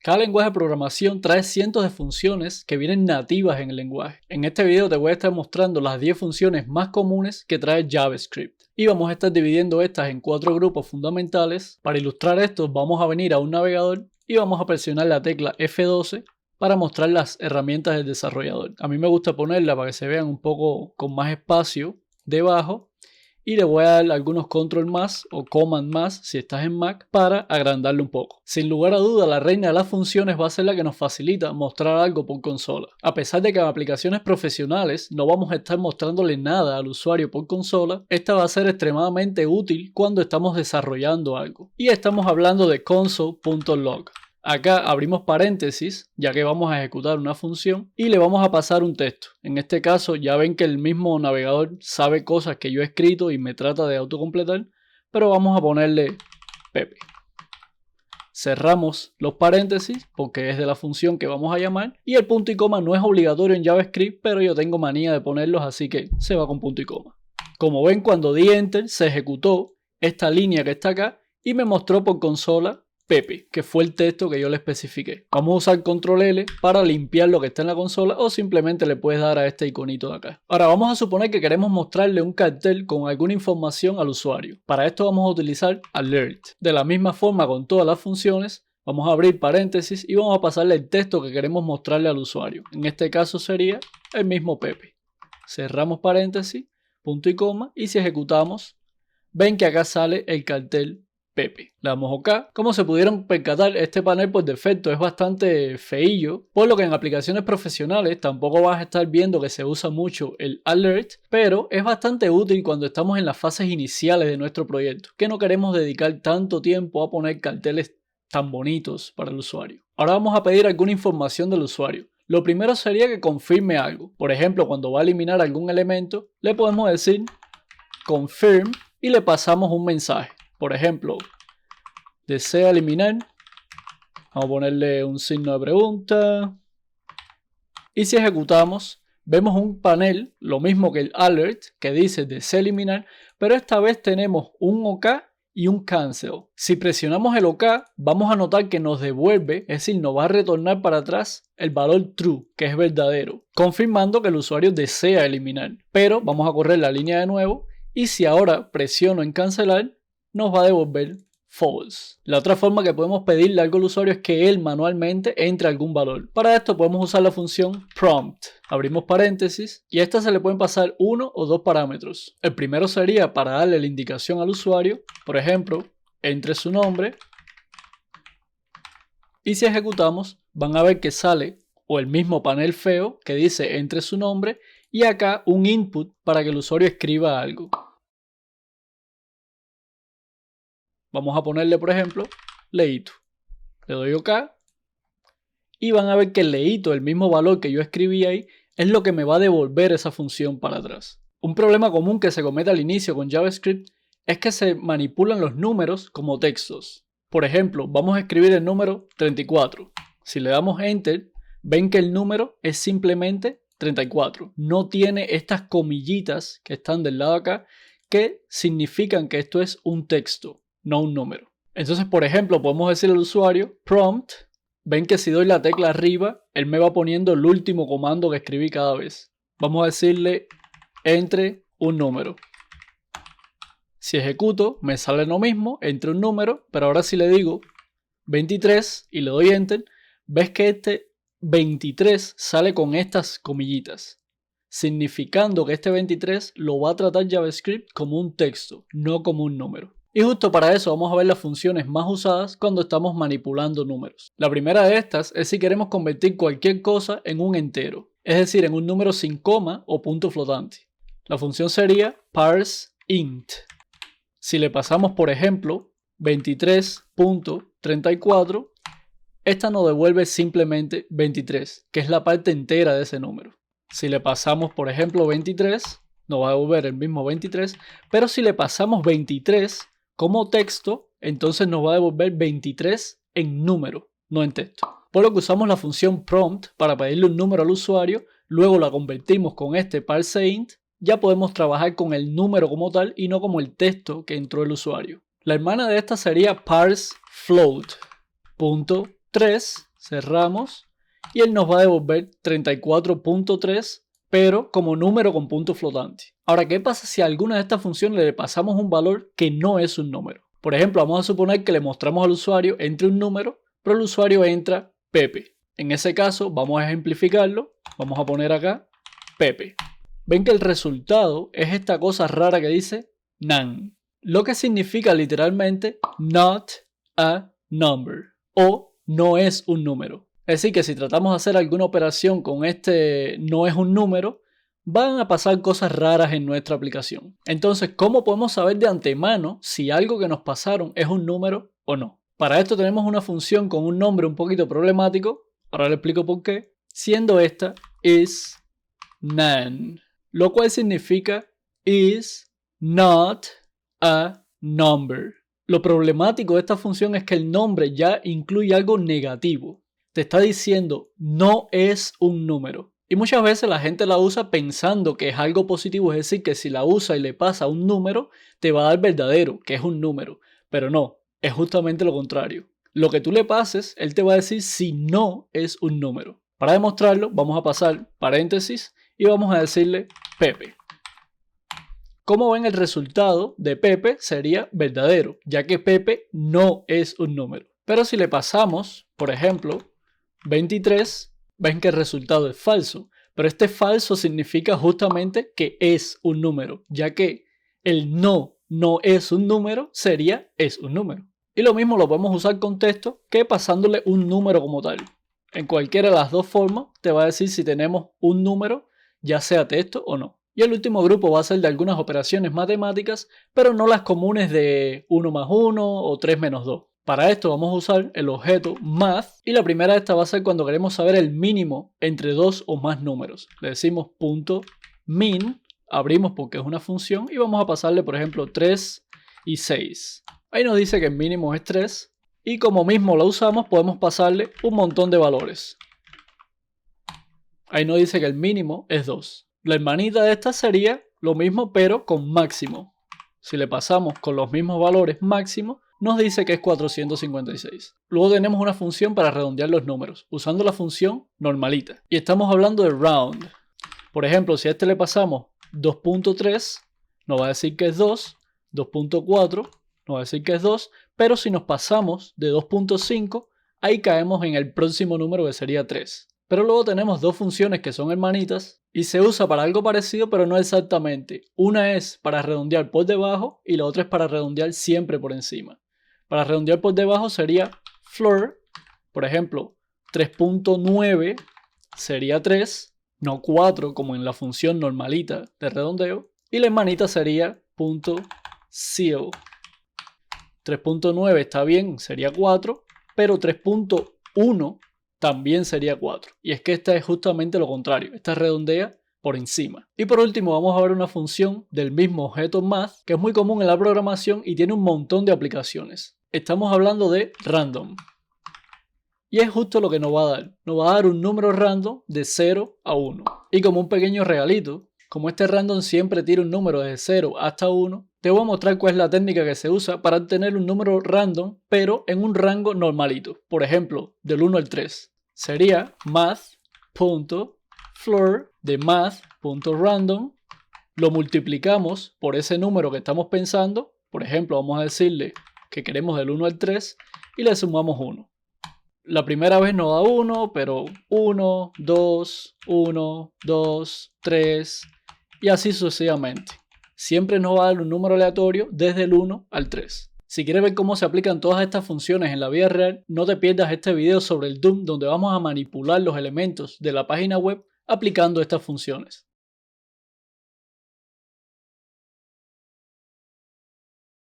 Cada lenguaje de programación trae cientos de funciones que vienen nativas en el lenguaje. En este video te voy a estar mostrando las 10 funciones más comunes que trae JavaScript. Y vamos a estar dividiendo estas en 4 grupos fundamentales. Para ilustrar esto, vamos a venir a un navegador y vamos a presionar la tecla F12 para mostrar las herramientas del desarrollador. A mí me gusta ponerla para que se vean un poco con más espacio debajo. Y le voy a dar algunos control más o command más si estás en Mac para agrandarlo un poco. Sin lugar a duda, la reina de las funciones va a ser la que nos facilita mostrar algo por consola. A pesar de que en aplicaciones profesionales no vamos a estar mostrándole nada al usuario por consola, esta va a ser extremadamente útil cuando estamos desarrollando algo. Y estamos hablando de console.log. Acá abrimos paréntesis, ya que vamos a ejecutar una función y le vamos a pasar un texto. En este caso ya ven que el mismo navegador sabe cosas que yo he escrito y me trata de autocompletar, pero vamos a ponerle Pepe. Cerramos los paréntesis porque es de la función que vamos a llamar y el punto y coma no es obligatorio en JavaScript, pero yo tengo manía de ponerlos, así que se va con punto y coma. Como ven, cuando di Enter se ejecutó esta línea que está acá y me mostró por consola Pepe, que fue el texto que yo le especifiqué. Vamos a usar control L para limpiar lo que está en la consola o simplemente le puedes dar a este iconito de acá. Ahora vamos a suponer que queremos mostrarle un cartel con alguna información al usuario. Para esto vamos a utilizar alert. De la misma forma con todas las funciones, vamos a abrir paréntesis y vamos a pasarle el texto que queremos mostrarle al usuario. En este caso sería el mismo Pepe. Cerramos paréntesis, punto y coma, y si ejecutamos, ven que acá sale el cartel Pepe. Le damos OK. Como se pudieron percatar, este panel por defecto es bastante feillo, por lo que en aplicaciones profesionales tampoco vas a estar viendo que se usa mucho el alert, pero es bastante útil cuando estamos en las fases iniciales de nuestro proyecto, que no queremos dedicar tanto tiempo a poner carteles tan bonitos para el usuario. Ahora vamos a pedir alguna información del usuario. Lo primero sería que confirme algo. Por ejemplo, cuando va a eliminar algún elemento, le podemos decir confirm y le pasamos un mensaje. Por ejemplo, desea eliminar. Vamos a ponerle un signo de pregunta. Y si ejecutamos, vemos un panel, lo mismo que el alert, que dice desea eliminar, pero esta vez tenemos un OK y un cancel. Si presionamos el OK, vamos a notar que nos devuelve, es decir, nos va a retornar para atrás el valor true, que es verdadero, confirmando que el usuario desea eliminar. Pero vamos a correr la línea de nuevo y si ahora presiono en cancelar, nos va a devolver false. La otra forma que podemos pedirle algo al usuario es que él manualmente entre algún valor. Para esto podemos usar la función prompt. Abrimos paréntesis y a esta se le pueden pasar uno o dos parámetros. El primero sería para darle la indicación al usuario. Por ejemplo, entre su nombre. Y si ejecutamos, van a ver que sale o el mismo panel feo que dice entre su nombre y acá un input para que el usuario escriba algo. Vamos a ponerle, por ejemplo, Leito. Le doy OK. Y van a ver que el Leito, el mismo valor que yo escribí ahí, es lo que me va a devolver esa función para atrás. Un problema común que se comete al inicio con JavaScript es que se manipulan los números como textos. Por ejemplo, vamos a escribir el número 34. Si le damos Enter, ven que el número es simplemente 34. No tiene estas comillitas que están del lado acá que significan que esto es un texto, no un número. Entonces, por ejemplo, podemos decirle al usuario prompt. Ven que si doy la tecla arriba, él me va poniendo el último comando que escribí cada vez. Vamos a decirle entre un número. Si ejecuto, me sale lo mismo, entre un número, pero ahora si le digo 23 y le doy enter, ves que este 23 sale con estas comillitas, significando que este 23 lo va a tratar JavaScript como un texto, no como un número. Y justo para eso vamos a ver las funciones más usadas cuando estamos manipulando números. La primera de estas es si queremos convertir cualquier cosa en un entero, es decir, en un número sin coma o punto flotante. La función sería parseInt. Si le pasamos, por ejemplo, 23.34, esta nos devuelve simplemente 23, que es la parte entera de ese número. Si le pasamos, por ejemplo, 23, nos va a devolver el mismo 23, pero si le pasamos 23 como texto, entonces nos va a devolver 23 en número, no en texto. Por lo que usamos la función prompt para pedirle un número al usuario, luego la convertimos con este parseInt, ya podemos trabajar con el número como tal y no como el texto que entró el usuario. La hermana de esta sería parsefloat. .3 cerramos y él nos va a devolver 34.3, pero como número con punto flotante. Ahora, ¿qué pasa si a alguna de estas funciones le pasamos un valor que no es un número? Por ejemplo, vamos a suponer que le mostramos al usuario entre un número, pero el usuario entra Pepe. En ese caso, vamos a ejemplificarlo. Vamos a poner acá Pepe. Ven que el resultado es esta cosa rara que dice none, lo que significa literalmente not a number o no es un número. Es decir, que si tratamos de hacer alguna operación con este no es un número, van a pasar cosas raras en nuestra aplicación. Entonces, ¿cómo podemos saber de antemano si algo que nos pasaron es un número o no? Para esto tenemos una función con un nombre un poquito problemático. Ahora le explico por qué. Siendo esta is none, lo cual significa is not a number. Lo problemático de esta función es que el nombre ya incluye algo negativo. Te está diciendo no es un número. Y muchas veces la gente la usa pensando que es algo positivo, es decir, que si la usa y le pasa un número, te va a dar verdadero, que es un número. Pero no, es justamente lo contrario. Lo que tú le pases, él te va a decir si no es un número. Para demostrarlo, vamos a pasar paréntesis y vamos a decirle Pepe. Como ven, el resultado de Pepe sería verdadero, ya que Pepe no es un número. Pero si le pasamos, por ejemplo, 23, ven que el resultado es falso. Pero este falso significa justamente que es un número, ya que el no es un número sería es un número. Y lo mismo lo podemos usar con texto que pasándole un número como tal. En cualquiera de las dos formas te va a decir si tenemos un número, ya sea texto o no. Y el último grupo va a ser de algunas operaciones matemáticas, pero no las comunes de 1 más 1 o 3 menos 2. Para esto vamos a usar el objeto math y la primera de estas va a ser cuando queremos saber el mínimo entre dos o más números. Le decimos .min, abrimos porque es una función y vamos a pasarle por ejemplo 3 y 6. Ahí nos dice que el mínimo es 3 y como mismo la usamos podemos pasarle un montón de valores. Ahí nos dice que el mínimo es 2. La hermanita de esta sería lo mismo pero con máximo. Si le pasamos con los mismos valores máximo, nos dice que es 456. Luego tenemos una función para redondear los números, usando la función normalita. Y estamos hablando de round. Por ejemplo, si a este le pasamos 2.3, nos va a decir que es 2, 2.4, nos va a decir que es 2, pero si nos pasamos de 2.5, ahí caemos en el próximo número que sería 3. Pero luego tenemos dos funciones que son hermanitas y se usa para algo parecido pero no exactamente. Una es para redondear por debajo y la otra es para redondear siempre por encima. Para redondear por debajo sería floor, por ejemplo 3.9 sería 3, no 4 como en la función normalita de redondeo. Y la hermanita sería .ceil. 3.9 está bien, sería 4, pero 3.1 también sería 4. Y es que esta es justamente lo contrario. Esta redondea por encima. Y por último vamos a ver una función del mismo objeto math que es muy común en la programación y tiene un montón de aplicaciones. Estamos hablando de random. Y es justo lo que nos va a dar. Nos va a dar un número random de 0 a 1. Y como un pequeño regalito, como este random siempre tira un número de 0 hasta 1, te voy a mostrar cuál es la técnica que se usa para obtener un número random, pero en un rango normalito. Por ejemplo, del 1 al 3. Sería math.floor de math.random. Lo multiplicamos por ese número que estamos pensando. Por ejemplo, vamos a decirle que queremos del 1 al 3 y le sumamos 1. La primera vez nos da 1, pero 1, 2, 1, 2, 3 y así sucesivamente. Siempre nos va a dar un número aleatorio desde el 1 al 3. Si quieres ver cómo se aplican todas estas funciones en la vida real, no te pierdas este video sobre el DOM donde vamos a manipular los elementos de la página web aplicando estas funciones.